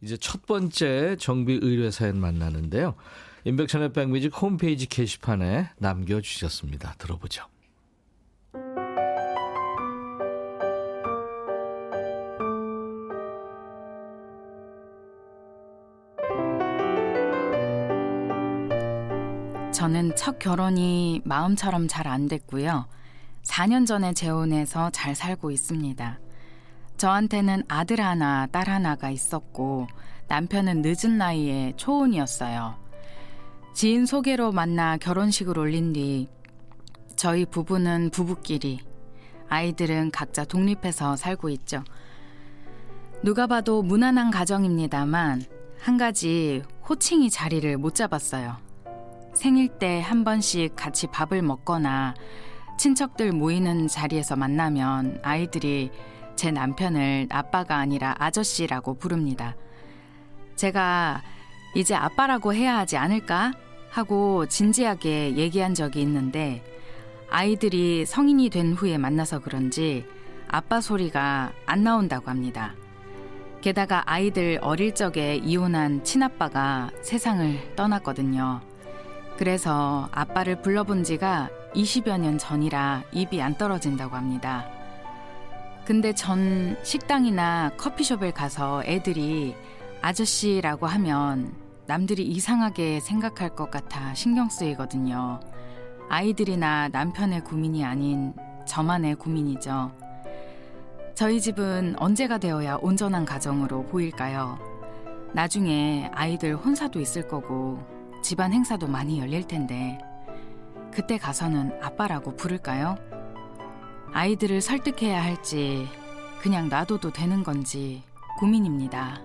이제 첫 번째 정비 의뢰 사연 만나는데요. 인백천의 백뮤직 홈페이지 게시판에 남겨주셨습니다. 들어보죠. 저는 첫 결혼이 마음처럼 잘 안 됐고요. 4년 전에 재혼해서 잘 살고 있습니다. 저한테는 아들 하나, 딸 하나가 있었고 남편은 늦은 나이에 초혼이었어요. 지인 소개로 만나 결혼식을 올린 뒤 저희 부부는 부부끼리, 아이들은 각자 독립해서 살고 있죠. 누가 봐도 무난한 가정입니다만 한 가지 호칭이 자리를 못 잡았어요. 생일 때 한 번씩 같이 밥을 먹거나 친척들 모이는 자리에서 만나면 아이들이 제 남편을 아빠가 아니라 아저씨라고 부릅니다. 제가 이제 아빠라고 해야 하지 않을까 하고 진지하게 얘기한 적이 있는데 아이들이 성인이 된 후에 만나서 그런지 아빠 소리가 안 나온다고 합니다. 게다가 아이들 어릴 적에 이혼한 친아빠가 세상을 떠났거든요. 그래서 아빠를 불러본 지가 20여 년 전이라 입이 안 떨어진다고 합니다. 근데 전 식당이나 커피숍에 가서 애들이 아저씨라고 하면 남들이 이상하게 생각할 것 같아 신경 쓰이거든요. 아이들이나 남편의 고민이 아닌 저만의 고민이죠. 저희 집은 언제가 되어야 온전한 가정으로 보일까요? 나중에 아이들 혼사도 있을 거고 집안 행사도 많이 열릴 텐데 그때 가서는 아빠라고 부를까요? 아이들을 설득해야 할지 그냥 놔둬도 되는 건지 고민입니다.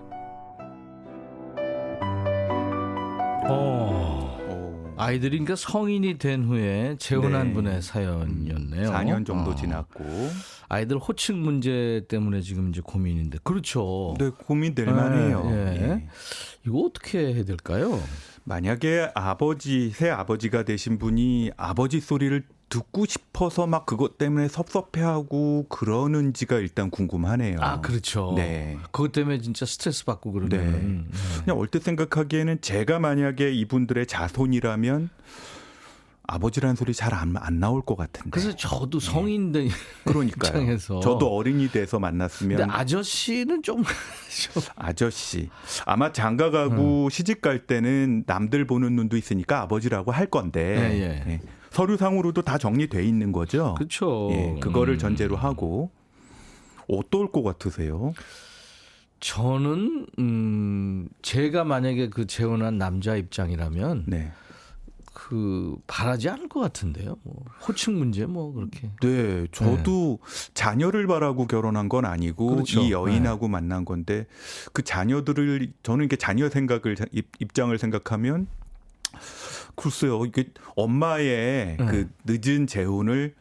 아이들이 그러니까 성인이 된 후에 재혼한 네. 분의 사연이었네요. 4년 정도 지났고. 아이들 호칭 문제 때문에 지금 이제 고민인데. 그렇죠. 네, 고민될 만해요. 예. 예. 이거 어떻게 해야 될까요? 만약에 새 아버지가 되신 분이 아버지 소리를 듣고 싶어서 막 그것 때문에 섭섭해하고 그러는지가 일단 궁금하네요. 아, 그렇죠. 네. 그것 때문에 진짜 스트레스 받고 네. 그러면. 그냥 얼핏 생각하기에는 제가 만약에 이분들의 자손이라면 아버지라는 소리 잘 안 나올 것 같은데. 그래서 저도 성인들 그러니까요. 입장에서 저도 어른이 돼서 만났으면 근데 아저씨는 좀 아저씨. 아마 장가 가고 시집 갈 때는 남들 보는 눈도 있으니까 아버지라고 할 건데 예. 예. 서류상으로도 다 정리돼 있는 거죠. 그렇죠. 예, 그거를 전제로 하고 어떨 것 같으세요? 저는 제가 만약에 그 재혼한 남자 입장이라면 네. 그 바라지 않을 것 같은데요. 뭐 호칭 문제 뭐 그렇게. 네, 저도 자녀를 바라고 결혼한 건 아니고 그렇죠. 이 여인하고 만난 건데 그 자녀들을 저는 이게 자녀 입장을 생각하면 글쎄요, 이게 엄마의 그 늦은 재혼을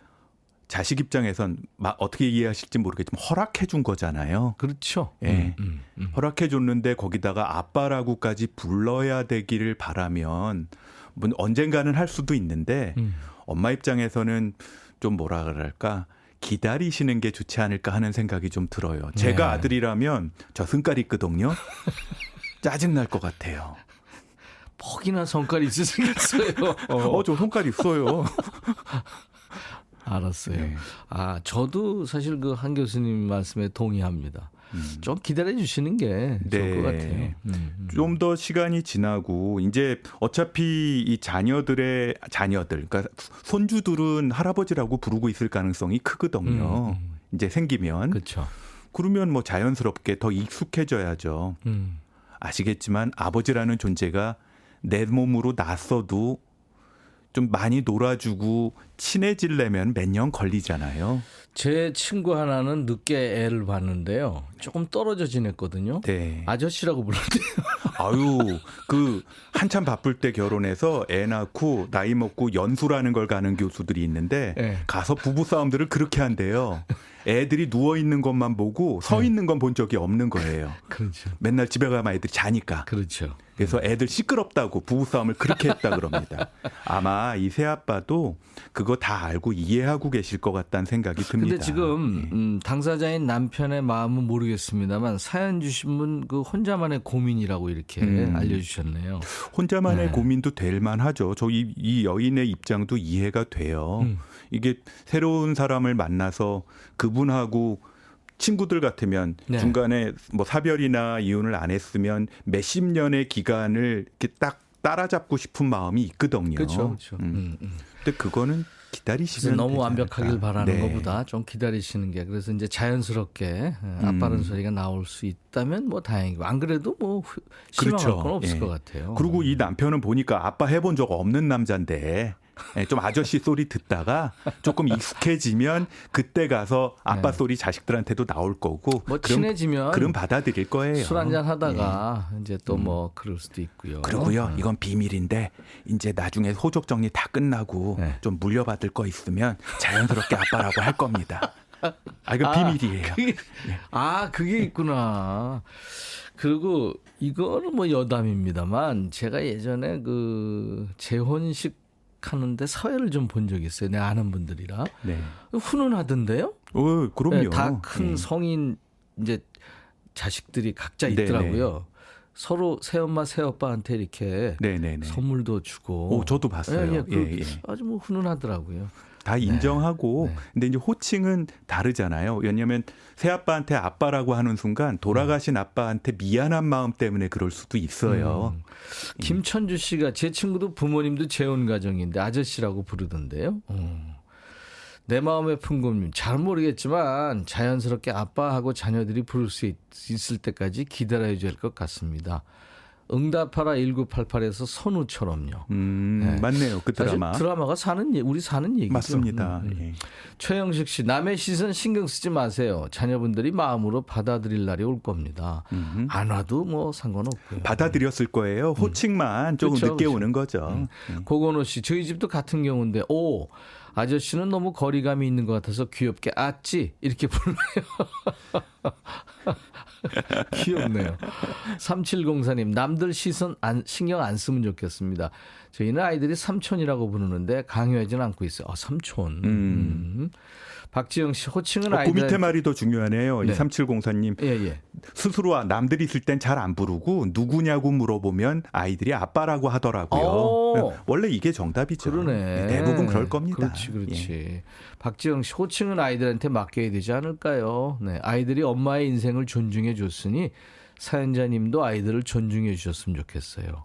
자식 입장에선 어떻게 이해하실지 모르겠지만 허락해 준 거잖아요. 그렇죠. 예. 허락해 줬는데 거기다가 아빠라고까지 불러야 되기를 바라면 뭐 언젠가는 할 수도 있는데 엄마 입장에서는 좀 뭐라 그럴까 기다리시는 게 좋지 않을까 하는 생각이 좀 들어요. 제가 아들이라면 저 성깔 있거든요. 짜증날 것 같아요. 퍽이나 성깔이 있으시겠어요. 저 성깔 있어요. 알았어요. 네. 아, 저도 사실 그 한 교수님 말씀에 동의합니다. 좀 기다려 주시는 게 좋을 것 같아요. 좀 더 시간이 지나고 이제 어차피 이 자녀들, 그러니까 손주들은 할아버지라고 부르고 있을 가능성이 크거든요. 이제 생기면. 그렇죠. 그러면 뭐 자연스럽게 더 익숙해져야죠. 아시겠지만 아버지라는 존재가 내 몸으로 낯서도 좀 많이 놀아주고 친해지려면 몇 년 걸리잖아요. 제 친구 하나는 늦게 애를 봤는데요. 조금 떨어져 지냈거든요. 네. 아저씨라고 불렀대요. 아유, 그 한참 바쁠 때 결혼해서 애 낳고 나이 먹고 연수라는 걸 가는 교수들이 있는데 네. 가서 부부 싸움들을 그렇게 한대요. 애들이 누워 있는 것만 보고 서 있는 건 본 적이 없는 거예요. 그렇죠. 맨날 집에 가면 애들이 자니까. 그렇죠. 그래서 애들 시끄럽다고 부부싸움을 그렇게 했다 그럽니다. 아마 이 새아빠도 그거 다 알고 이해하고 계실 것 같다는 생각이 듭니다. 근데 지금 당사자인 남편의 마음은 모르겠습니다만 사연 주신 분 그 혼자만의 고민이라고 이렇게 알려주셨네요. 혼자만의 네. 고민도 될 만하죠. 저 이 여인의 입장도 이해가 돼요. 이게 새로운 사람을 만나서 그분하고 친구들 같으면 네. 중간에 뭐 사별이나 이혼을 안 했으면 몇십 년의 기간을 이렇게 딱 따라잡고 싶은 마음이 있거든요. 그렇죠. 그렇죠. 근데 그거는 기다리시면 너무 되지 완벽하길 않을까. 바라는 네. 것보다 좀 기다리시는 게 그래서 이제 자연스럽게 아빠는 소리가 나올 수 있다면 뭐 다행이고 안 그래도 뭐 실망할 그렇죠. 건 없을 예. 것 같아요. 그리고 이 남편은 보니까 아빠 해본 적 없는 남자인데 좀 아저씨 소리 듣다가 조금 익숙해지면 그때 가서 아빠 네. 소리 자식들한테도 나올 거고 뭐 그럼 친해지면 받아들일 거예요. 술 한잔 하다가 이제 또 뭐 그럴 수도 있고요. 그리고요, 이건 비밀인데 이제 나중에 호적 정리 다 끝나고 네. 좀 물려받을 거 있으면 자연스럽게 아빠라고 할 겁니다. 이건 비밀이에요. 그게 있구나. 그리고 이거는 뭐 여담입니다만 제가 예전에 그 재혼식 하는데 사회를 좀 본 적이 있어요. 내 아는 분들이라. 네. 훈훈하던데요? 그럼요. 다 큰 네. 성인 이제 자식들이 각자 네네. 있더라고요. 서로 새엄마 새아빠한테 이렇게 네네네. 선물도 주고. 저도 봤어요. 예. 아주 뭐 훈훈하더라고요. 다 인정하고 네. 근데 이제 호칭은 다르잖아요. 왜냐하면 새아빠한테 아빠라고 하는 순간 돌아가신 아빠한테 미안한 마음 때문에 그럴 수도 있어요. 김천주 씨가 제 친구도 부모님도 재혼 가정인데 아저씨라고 부르던데요. 내 마음의 풍금님 잘 모르겠지만 자연스럽게 아빠하고 자녀들이 부를 수 있을 때까지 기다려야 될 것 같습니다. 응답하라 1988에서 선우처럼요. 네. 맞네요. 그 드라마. 사실 드라마가 우리 사는 얘기죠. 맞습니다. 예. 최영식 씨, 남의 시선 신경 쓰지 마세요. 자녀분들이 마음으로 받아들일 날이 올 겁니다. 안 와도 뭐 상관없고요. 받아들였을 거예요. 호칭만 조금 그렇죠, 늦게 그렇죠. 오는 거죠. 고건호 씨, 저희 집도 같은 경우인데, 아저씨는 너무 거리감이 있는 것 같아서 귀엽게 아찌 이렇게 불러요. 귀엽네요. 3704님, 남들 시선 신경 안 쓰면 좋겠습니다. 저희는 아이들이 삼촌이라고 부르는데 강요하지는 않고 있어요. 삼촌. 박지영 씨, 호칭은 그 아이들. 밑에 말이 더 중요하네요. 네. 이 3704님. 예. 스스로 남들이 있을 땐 잘 안 부르고 누구냐고 물어보면 아이들이 아빠라고 하더라고요. 원래 이게 정답이죠. 그러네. 대부분 그럴 겁니다. 그렇지. 예. 박지영 씨, 호칭은 아이들한테 맡겨야 되지 않을까요? 네, 아이들이 엄마의 인생을 존중해 줬으니 사연자님도 아이들을 존중해 주셨으면 좋겠어요.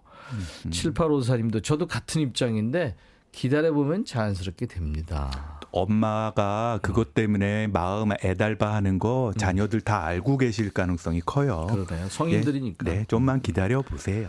7854님도 저도 같은 입장인데 기다려보면 자연스럽게 됩니다. 엄마가 그것 때문에 마음 애달바하는 거 자녀들 다 알고 계실 가능성이 커요. 그러네요. 성인들이니까. 네, 좀만 기다려 보세요.